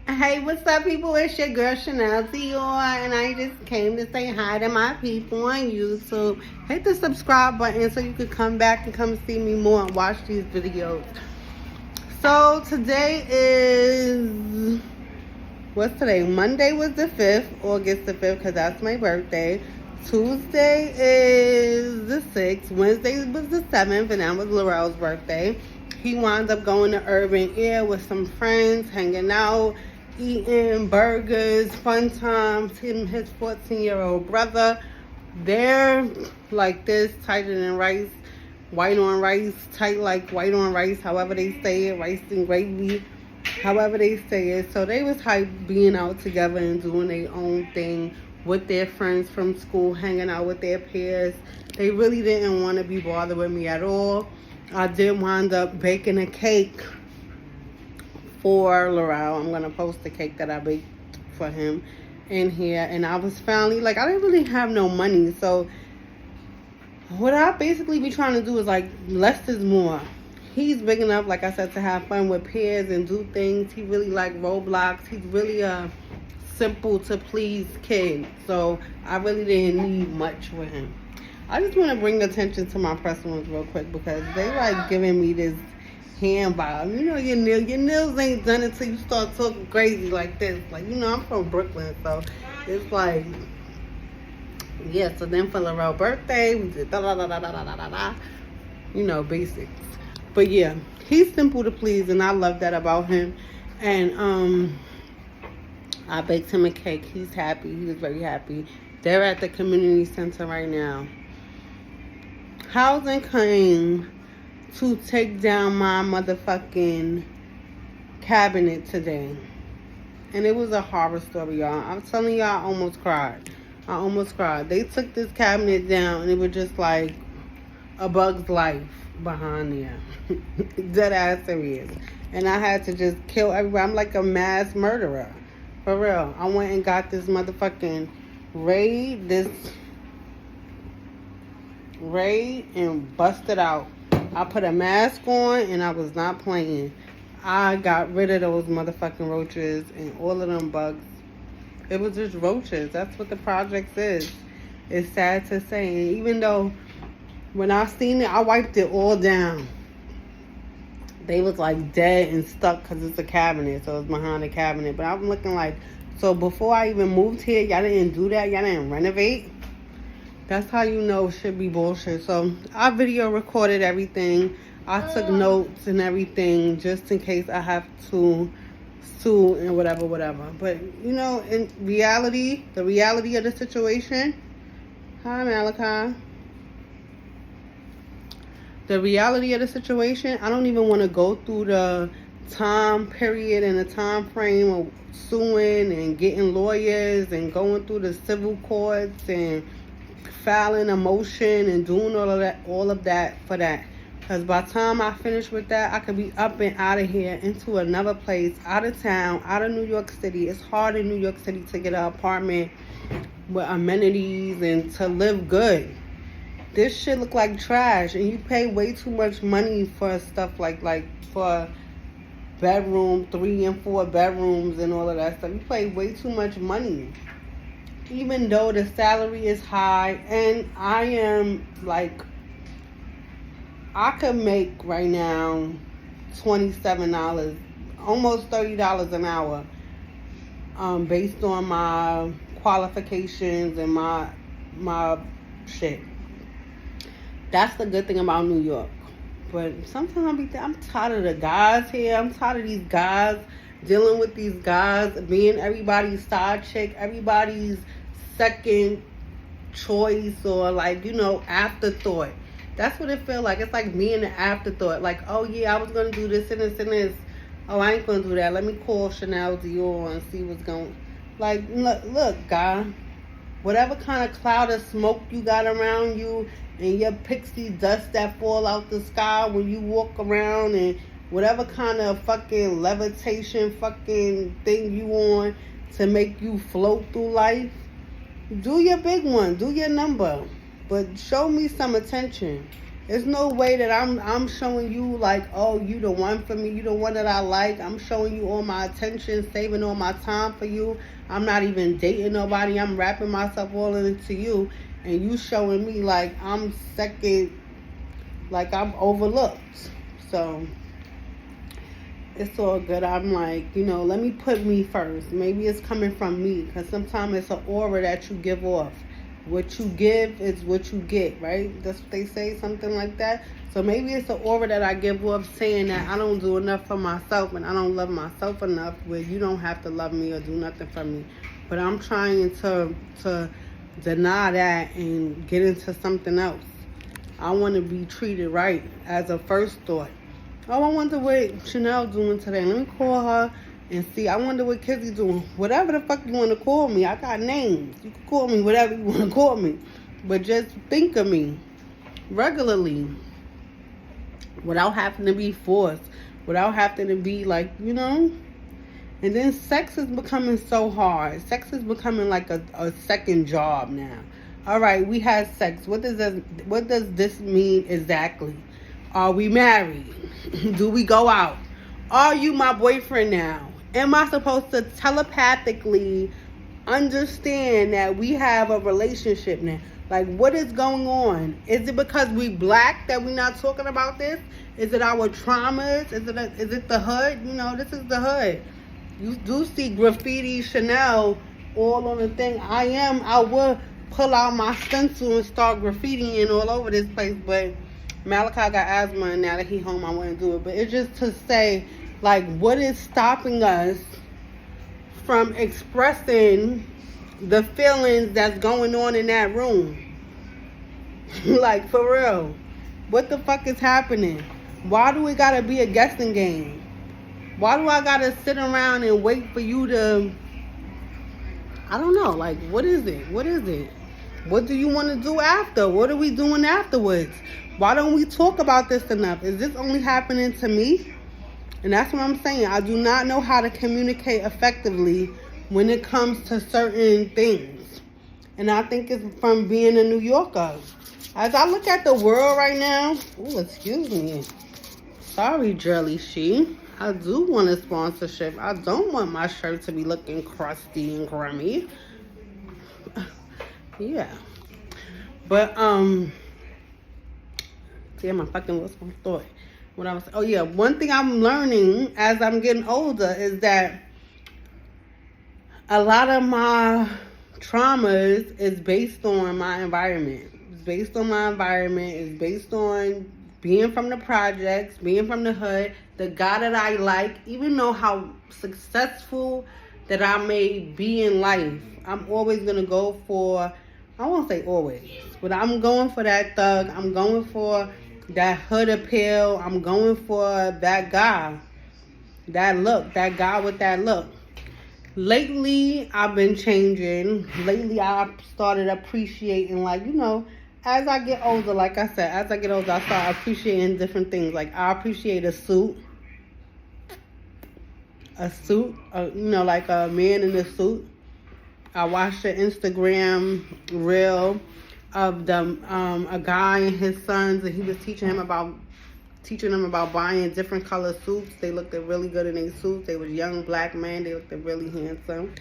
Hey, what's up, people? It's your girl Chanel Dior, and I just came to say hi to my people on YouTube. Hit the subscribe button so you can come back and come see me more and watch these videos. So today is, what's today? Monday was the 5th, August the 5th, because that's my birthday. Tuesday is the 6th. Wednesday was the 7th, and that was Laurel's birthday. He wound up going to Urban Air with some friends, hanging out, eating burgers, fun times. Him, his 14-year-old brother, they're like this, tighter than rice, white on rice, tight like white on rice, however they say it, rice and gravy, however they say it. So they was hype being out together and doing their own thing with their friends from school, hanging out with their peers. They really didn't want to be bothered with me at all. I did wind up baking a cake for Laurel. I'm going to post the cake that I baked for him in here. And I was finally, like, I didn't really have no money. So what I basically be trying to do is, like, less is more. He's big enough, like I said, to have fun with peers and do things. He really like Roblox. He's really a simple to please kid. So I really didn't need much with him. I just want to bring attention to my press ones real quick because they like giving me this hand vibe. You know, your nails ain't done until you start talking crazy like this. Like, you know, I'm from Brooklyn, so it's like, yeah. So then for Laurel's birthday, we did da da da da da da da da. You know, basics. But yeah, he's simple to please, and I love that about him. And I baked him a cake. He's happy. He was very happy. They're at the community center right now. Housing came to take down my motherfucking cabinet today. And it was a horror story, y'all. I'm telling y'all, I almost cried. I almost cried. They took this cabinet down, and it was just like a bug's life behind there. Dead ass serious. And I had to just kill everybody. I'm like a mass murderer. For real. I went and got this motherfucking raid and busted out. I put a mask on and I was not playing. I got rid of those motherfucking roaches and all of them bugs. It was just roaches. That's what the project is. It's sad to say. And even though when I seen it, I wiped it all down. They was like dead and stuck because it's a cabinet. So it's behind the cabinet. But I'm looking like, so before I even moved here, y'all didn't do that? Y'all didn't renovate? That's how you know it should be bullshit. So I video recorded everything. I took notes and everything just in case I have to sue and whatever. But, you know, in reality, the reality of the situation. Hi, Malachi. The reality of the situation, I don't even want to go through the time period and the time frame of suing and getting lawyers and going through the civil courts and filing a motion and doing all of that for that. Because by the time I finish with that, I could be up and out of here into another place, out of town, out of New York City. It's hard in New York City to get an apartment with amenities and to live good. This shit look like trash, and you pay way too much money for stuff like for bedroom, 3 and 4 bedrooms and all of that stuff. You pay way too much money. Even though the salary is high, and I am like, I could make right now $27, almost $30 an hour, based on my qualifications and my shit. That's the good thing about New York. But sometimes I'm tired of the guys here. I'm tired of these guys, dealing with these guys, being everybody's side chick, everybody's second choice, or like, you know, afterthought. That's what it feels like. It's like being an afterthought. Like, oh yeah, I was going to do this and this and this. Oh, I ain't going to do that. Let me call Chanel Dior and see what's going. Like, look, guy. Whatever kind of cloud of smoke you got around you and your pixie dust that fall out the sky when you walk around, and whatever kind of fucking levitation fucking thing you on to make you float through life, do your big one. Do your number. But show me some attention. There's no way that I'm showing you like, oh, you the one for me, you the one that I like. I'm showing you all my attention, saving all my time for you. I'm not even dating nobody. I'm wrapping myself all into you, and you showing me like I'm second, like I'm overlooked. So it's all good. I'm like, let me put me first. Maybe it's coming from me, because sometimes it's an aura that you give off. What you give is what you get, right? That's what they say, something like that. So maybe it's an aura that I give off, saying that I don't do enough for myself and I don't love myself enough, where you don't have to love me or do nothing for me. But I'm trying to deny that and get into something else. I want to be treated right as a first thought. Oh, I wonder what Chanel doing today. Let me call her and see. I wonder what Kizzy doing. Whatever the fuck you want to call me. I got names. You can call me whatever you want to call me. But just think of me regularly. Without having to be forced. Without having to be like, And then sex is becoming so hard. Sex is becoming like a second job now. All right, we had sex. What does this mean exactly? Are we married? Do we go out? Are you my boyfriend now? Am I supposed to telepathically understand that we have a relationship now? Like, what is going on? Is it because we black that we're not talking about this? Is it our traumas? Is it the hood? This is the hood. You do see graffiti Chanel all on the thing. I will pull out my stencil and start graffitiing all over this place, but Malachi got asthma, and now that he home, I wouldn't do it. But it's just to say, like, what is stopping us from expressing the feelings that's going on in that room? Like, for real. What the fuck is happening? Why do it gotta be a guessing game? Why do I gotta sit around and wait for you to... I don't know. Like, what is it? What is it? What do you want to do after? What are we doing afterwards? Why don't we talk about this enough? Is this only happening to me? And that's what I'm saying. I do not know how to communicate effectively when it comes to certain things. And I think it's from being a New Yorker. As I look at the world right now, oh, excuse me. Sorry, Jelly She. I do want a sponsorship. I don't want my shirt to be looking crusty and grimy. Yeah. But, damn, I fucking lost my thought. One thing I'm learning as I'm getting older is that a lot of my traumas is based on my environment. It's based on my environment. It's based on being from the projects, being from the hood, the guy that I like, even though how successful that I may be in life, I'm always going to go for, I won't say always, but I'm going for that thug. I'm going for that hood appeal. I'm going for that guy, that look, that guy with that look. Lately, I've been changing. Lately, I started appreciating, like, as I get older, like I said, as I get older, I start appreciating different things. Like, I appreciate a suit. Like a man in a suit. I watched an Instagram reel of a guy and his sons, and he was teaching them about buying different color suits. They looked really good in their suits. They were young black men. They looked really handsome.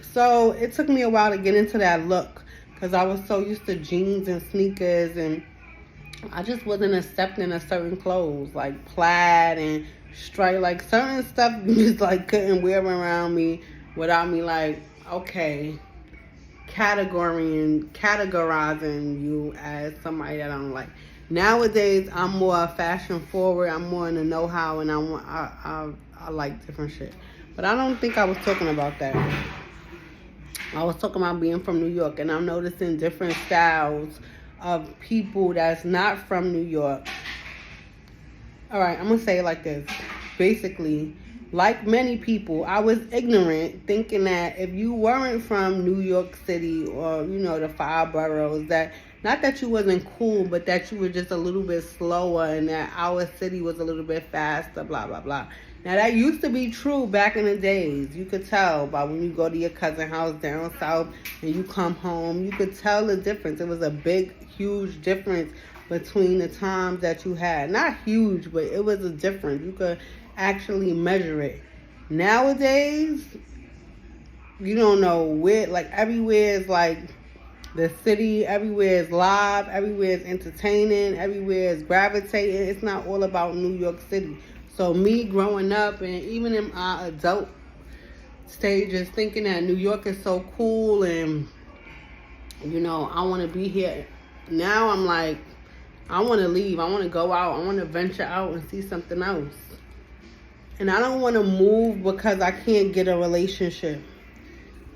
So it took me a while to get into that look, because I was so used to jeans and sneakers, and I just wasn't accepting of certain clothes, like plaid and straight, like certain stuff just like couldn't wear around me without me like, okay, categorizing you as somebody that I don't like. Nowadays, I'm more fashion forward. I'm more in the know-how, and I like different shit. But I don't think I was talking about that. I was talking about being from New York, and I'm noticing different styles of people that's not from New York. All right, I'm going to say it like this. Basically, like many people, I was ignorant, thinking that if you weren't from New York City or, the 5 boroughs, that not that you wasn't cool, but that you were just a little bit slower, and that our city was a little bit faster, blah, blah, blah. Now, that used to be true back in the days. You could tell by when you go to your cousin's house down south and you come home. You could tell the difference. It was a big, huge difference between the times that you had. Not huge, but it was a difference. You could actually measure it. Nowadays, you don't know where, like, everywhere is like the city, everywhere is live, everywhere is entertaining, everywhere is gravitating. It's not all about New York City. So me growing up and even in my adult stages thinking that New York is so cool and, you know, I want to be here. Now I'm like, I want to leave. I want to go out. I want to venture out and see something else. And I don't want to move because I can't get a relationship.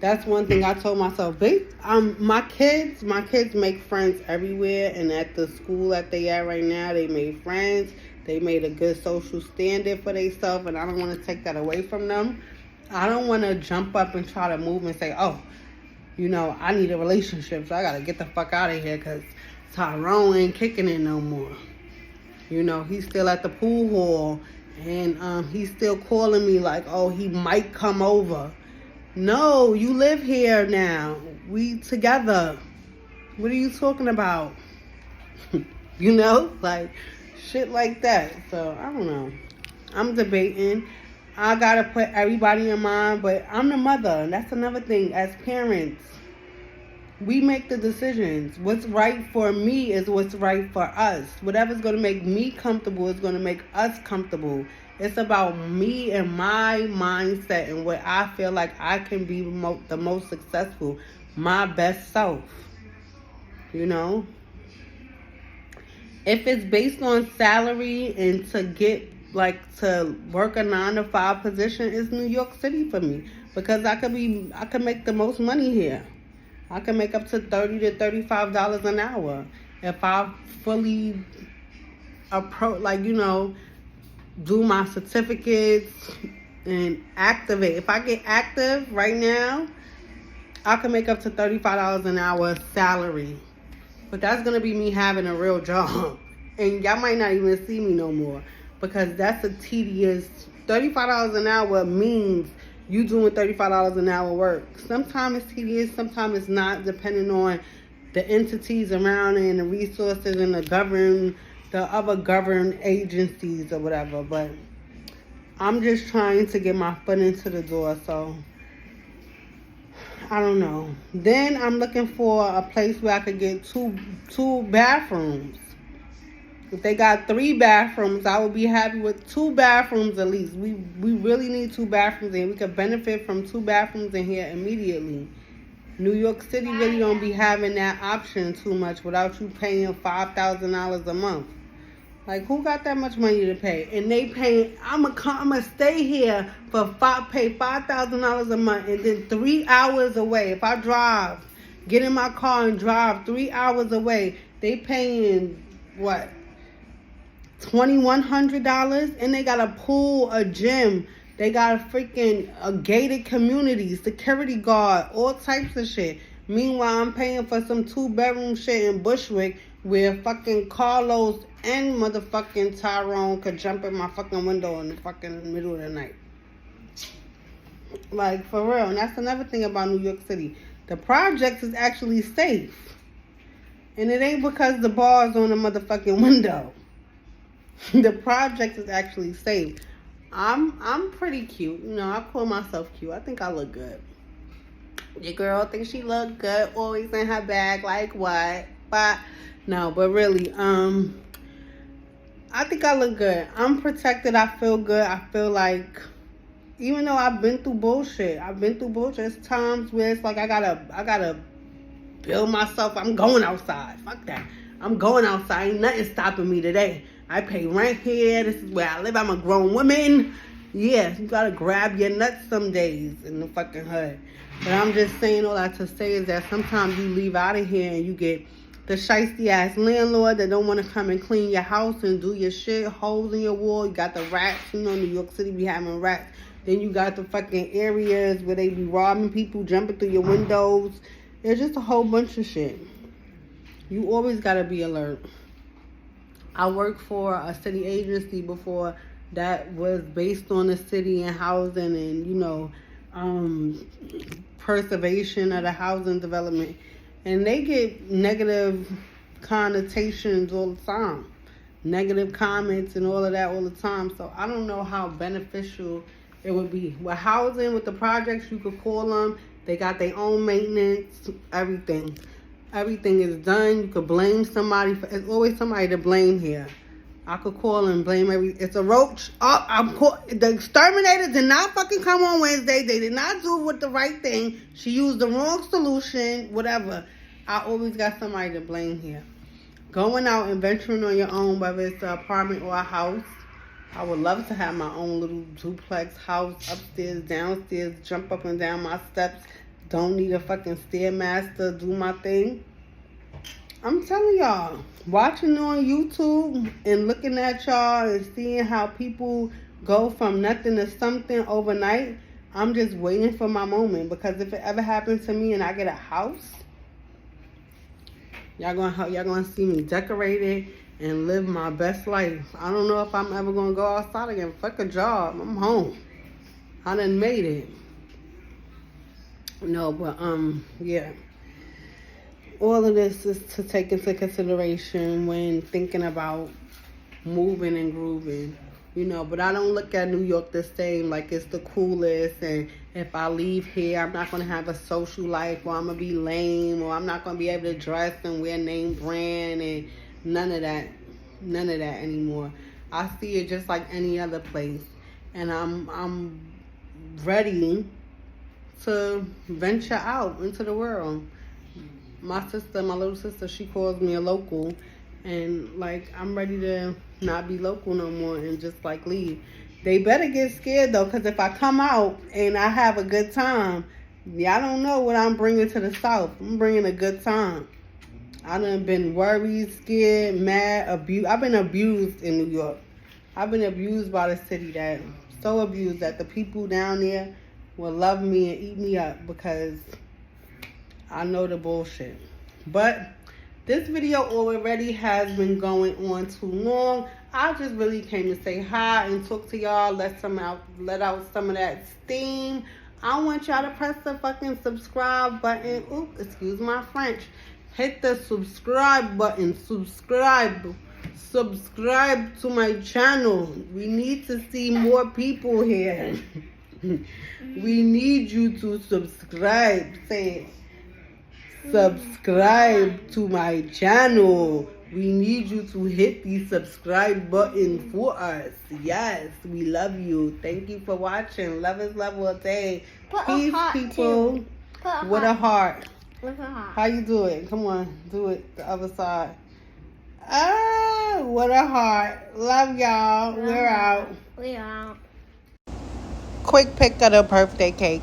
That's one thing I told myself. My kids make friends everywhere, and at the school that they at right now, they made friends. They made a good social standard for themselves, and I don't want to take that away from them. I don't want to jump up and try to move and say, oh, you know, I need a relationship, so I got to get the fuck out of here because Tyrone ain't kicking it no more. You know, he's still at the pool hall, and he's still calling me like, oh, he might come over. No, you live here now. We together. What are you talking about? You know, like shit like that. So I don't know. I'm debating. I gotta put everybody in mind, but I'm the mother. That's another thing. As parents, we make the decisions. What's right for me is what's right for us. Whatever's gonna make me comfortable is gonna make us comfortable. It's about me and my mindset and what I feel like I can be the most successful, my best self. You know? If it's based on salary and to get, like, to work a 9-to-5 position, it's New York City for me. Because I could make the most money here. I can make up to $30 to $35 an hour. If I fully do my certificates and activate. If I get active right now, I can make up to $35 an hour salary. But that's going to be me having a real job. And y'all might not even see me no more. Because that's a tedious... $35 an hour means you doing $35 an hour work. Sometimes it's tedious, sometimes it's not, depending on the entities around and the resources and the other governed agencies or whatever. But I'm just trying to get my foot into the door, so I don't know. Then I'm looking for a place where I could get two bathrooms. If they got 3 bathrooms, I would be happy with 2 bathrooms at least. We really need 2 bathrooms, and we could benefit from 2 bathrooms in here immediately. New York City really don't be having that option too much without you paying $5,000 a month. Like, who got that much money to pay? And they paying, I'ma stay here for pay $5,000 a month, and then 3 hours away. If I get in my car and drive 3 hours away, they paying what? $2,100, and they got a pool, a gym. They got a gated community, security guard, all types of shit. Meanwhile, I'm paying for some 2-bedroom shit in Bushwick where fucking Carlos and motherfucking Tyrone could jump in my fucking window in the fucking middle of the night. Like, for real. And that's another thing about New York City. The projects is actually safe. And it ain't because the bar's on the motherfucking window. The project is actually safe. I'm pretty cute. You know, I call myself cute. I think I look good. Your girl thinks she look good. Always in her bag. Like what? But no, but really, I think I look good. I'm protected. I feel good. I feel like, even though I've been through bullshit, There's times where it's like I gotta build myself. I'm going outside. Fuck that. I'm going outside. Ain't nothing stopping me today. I pay rent here. This is where I live. I'm a grown woman. Yeah, you gotta grab your nuts some days in the fucking hood. But I'm just saying all that to say is that sometimes you leave out of here and you get the shiesty ass landlord that don't want to come and clean your house and do your shit, holes in your wall. You got the rats. You know, New York City be having rats. Then you got the fucking areas where they be robbing people, jumping through your windows. There's just a whole bunch of shit. You always gotta be alert. I worked for a city agency before that was based on the city and housing and, you know, preservation of the housing development. And they get negative connotations all the time, negative comments and all of that all the time. So I don't know how beneficial it would be. With housing, with the projects, you could call them. They got their own maintenance, everything. Everything is done. You could blame somebody. There's always somebody to blame here. I could call and blame it's a roach. Oh, the exterminator did not fucking come on Wednesday. They did not do with the right thing. She used the wrong solution, whatever. I always got somebody to blame here. Going out and venturing on your own, whether it's an apartment or a house. I would love to have my own little duplex house, upstairs, downstairs, jump up and down my steps. Don't need a fucking Stairmaster, do my thing. I'm telling y'all, watching on YouTube and looking at y'all and seeing how people go from nothing to something overnight, I'm just waiting for my moment. Because if it ever happens to me and I get a house, y'all gonna see me decorated and live my best life. I don't know if I'm ever gonna go outside again. Fuck a job. I'm home. I done made it. No, but yeah. All of this is to take into consideration when thinking about moving and grooving, you know. But I don't look at New York the same, like it's the coolest. And if I leave here, I'm not going to have a social life, or I'm going to be lame, or I'm not going to be able to dress and wear name brand and none of that anymore. I see it just like any other place. And I'm ready to venture out into the world. My little sister, she calls me a local, and like I'm ready to not be local no more and just like leave. They better get scared though, because if I come out and I have a good time, y'all don't know what I'm bringing to the South. I'm bringing a good time. I done been worried, scared, mad, abused. I've been abused in New York. I've been abused by the city, so abused that the people down there will love me and eat me up because I know the bullshit. But this video already has been going on too long. I just really came to say hi and talk to y'all, let out some of that steam. I want y'all to press the fucking subscribe button. Oops, excuse my French. Hit the subscribe button. Subscribe to my channel. We need to see more people here. We need you to subscribe. Say it. Subscribe to my channel. We need you to hit the subscribe button for us. Yes, we love you. Thank you for watching. Love is love all day. Peace, people. With a heart. How you do it? Come on, do it the other side. Ah, what a heart. Love y'all. We're out. We're out. Quick pick of the birthday cake.